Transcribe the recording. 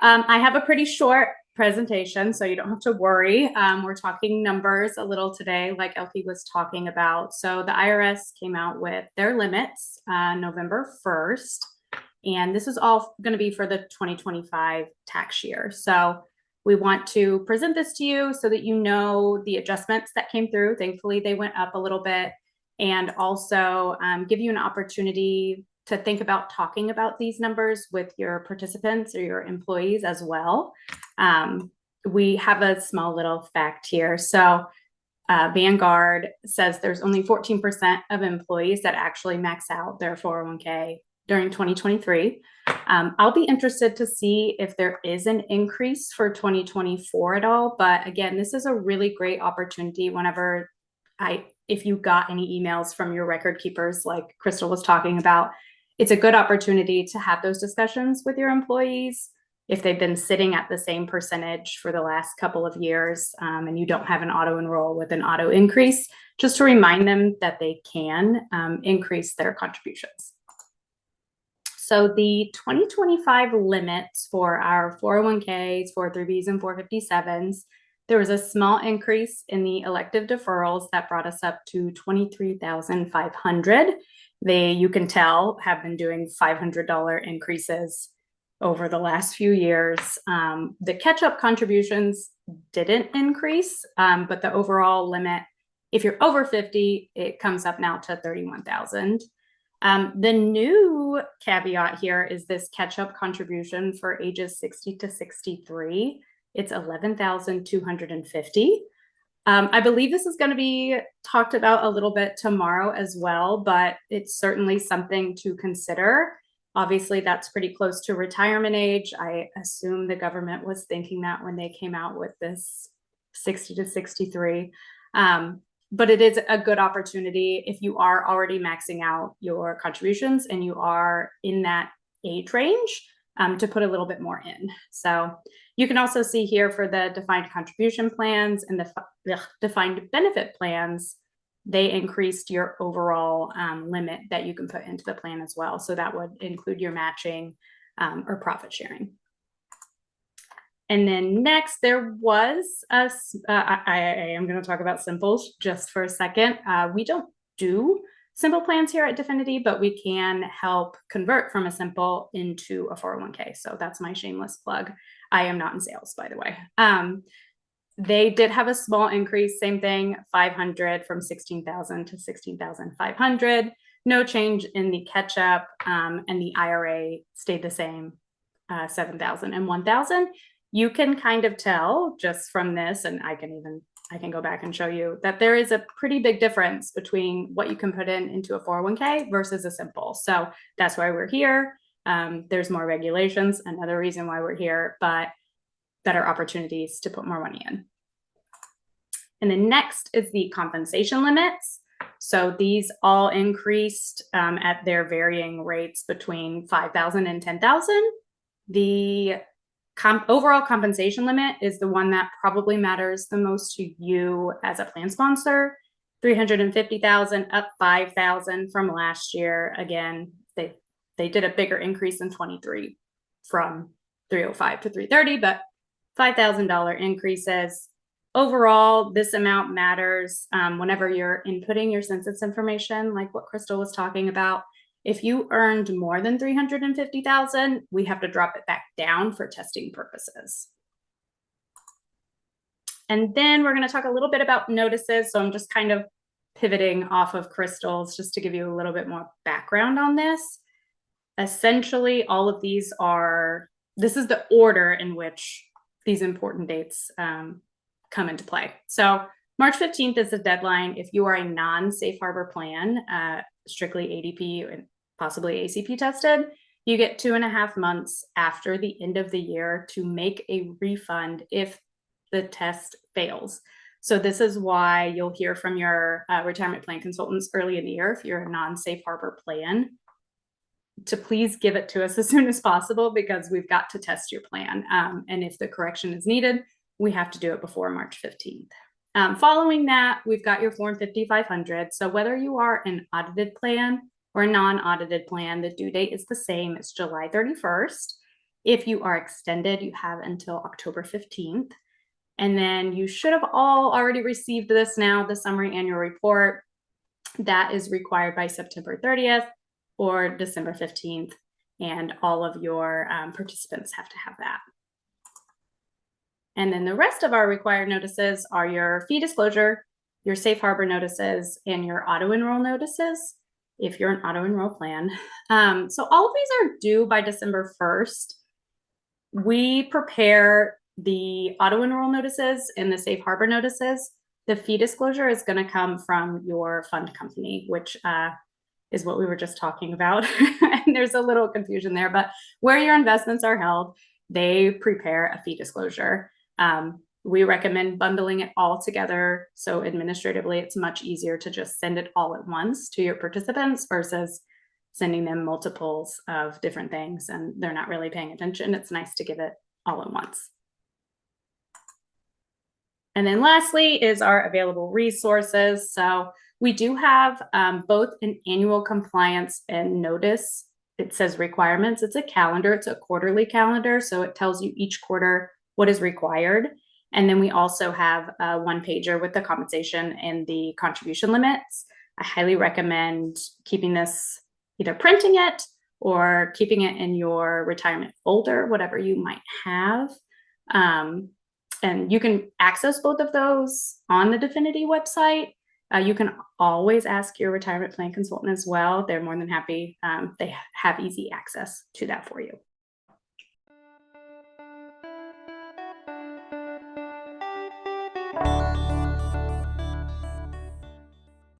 I have a pretty short presentation, so you don't have to worry. We're talking numbers a little today, like Elke was talking about. So the IRS came out with their limits November 1st, and this is all going to be for the 2025 tax year. So we want to present this to you so that you know the adjustments that came through. Thankfully, they went up a little bit, and also give you an opportunity to think about talking about these numbers with your participants or your employees as well. We have a small little fact here. So Vanguard says there's only 14% of employees that actually max out their 401k during 2023. I'll be interested to see if there is an increase for 2024 at all. But again, this is a really great opportunity whenever if you got any emails from your record keepers, like Crystal was talking about, it's a good opportunity to have those discussions with your employees. If they've been sitting at the same percentage for the last couple of years and you don't have an auto enroll with an auto increase, just to remind them that they can increase their contributions. So the 2025 limits for our 401ks, 403bs, and 457s, there was a small increase in the elective deferrals that brought us up to 23,500. They, you can tell, have been doing $500 increases over the last few years. The catch-up contributions didn't increase, but the overall limit, if you're over 50, it comes up now to 31,000. The new caveat here is this catch-up contribution for ages 60 to 63. It's 11,250. I believe this is going to be talked about a little bit tomorrow as well, but it's certainly something to consider. Obviously, that's pretty close to retirement age. I assume the government was thinking that when they came out with this 60 to 63. But it is a good opportunity if you are already maxing out your contributions and you are in that age range to put a little bit more in. So you can also see here for the defined contribution plans and the defined benefit plans, they increased your overall limit that you can put into the plan as well. So that would include your matching or profit sharing. And then next, there was I am going to talk about simples just for a second. We don't do simple plans here at Definiti, but we can help convert from a simple into a 401k. So that's my shameless plug. I am not in sales, by the way. They did have a small increase, same thing, 500 from 16,000 to 16,500. No change in the catch up, and the IRA stayed the same, 7,000 and 1,000. You can kind of tell just from this, and I can go back and show you that there is a pretty big difference between what you can put into a 401k versus a simple. So that's why we're here. There's more regulations, another reason why we're here, but better opportunities to put more money in. And then next is the compensation limits. So these all increased at their varying rates between 5,000 and 10,000. The overall compensation limit is the one that probably matters the most to you as a plan sponsor. 350,000 up 5,000 from last year. Again, they did a bigger increase in 23 from 305 to 330, but $5,000 increases. Overall, this amount matters whenever you're inputting your census information, like what Crystal was talking about. If you earned more than 350,000, we have to drop it back down for testing purposes. And then we're going to talk a little bit about notices. So I'm just kind of pivoting off of Crystal's just to give you a little bit more background on this. Essentially, all of these this is the order in which these important dates come into play. So March 15th is the deadline. If you are a non-safe harbor plan, strictly ADP and possibly ACP tested, you get 2.5 months after the end of the year to make a refund if the test fails. So this is why you'll hear from your retirement plan consultants early in the year, if you're a non-safe harbor plan, to please give it to us as soon as possible because we've got to test your plan. And if the correction is needed, we have to do it before March 15th. Following that, we've got your Form 5500. So whether you are an audited plan or a non-audited plan, the due date is the same. It's July 31st. If you are extended, you have until October 15th. And then you should have all already received this now, the summary annual report. That is required by September 30th or December 15th. And all of your participants have to have that. And then the rest of our required notices are your fee disclosure, your safe harbor notices, and your auto-enroll notices, if you're an auto-enroll plan. So all of these are due by December 1st. We prepare the auto-enroll notices and the safe harbor notices. The fee disclosure is going to come from your fund company, which is what we were just talking about. And there's a little confusion there, but where your investments are held, they prepare a fee disclosure. We recommend bundling it all together. So administratively, it's much easier to just send it all at once to your participants versus sending them multiples of different things and they're not really paying attention. It's nice to give it all at once. And then lastly is our available resources. So we do have both an annual compliance and notice. It says requirements. It's a calendar. It's a quarterly calendar. So it tells you each quarter what is required. And then we also have a one-pager with the compensation and the contribution limits. I highly recommend keeping this, either printing it or keeping it in your retirement folder, whatever you might have. And you can access both of those on the Definiti website. You can always ask your retirement plan consultant as well. They're more than happy. They have easy access to that for you.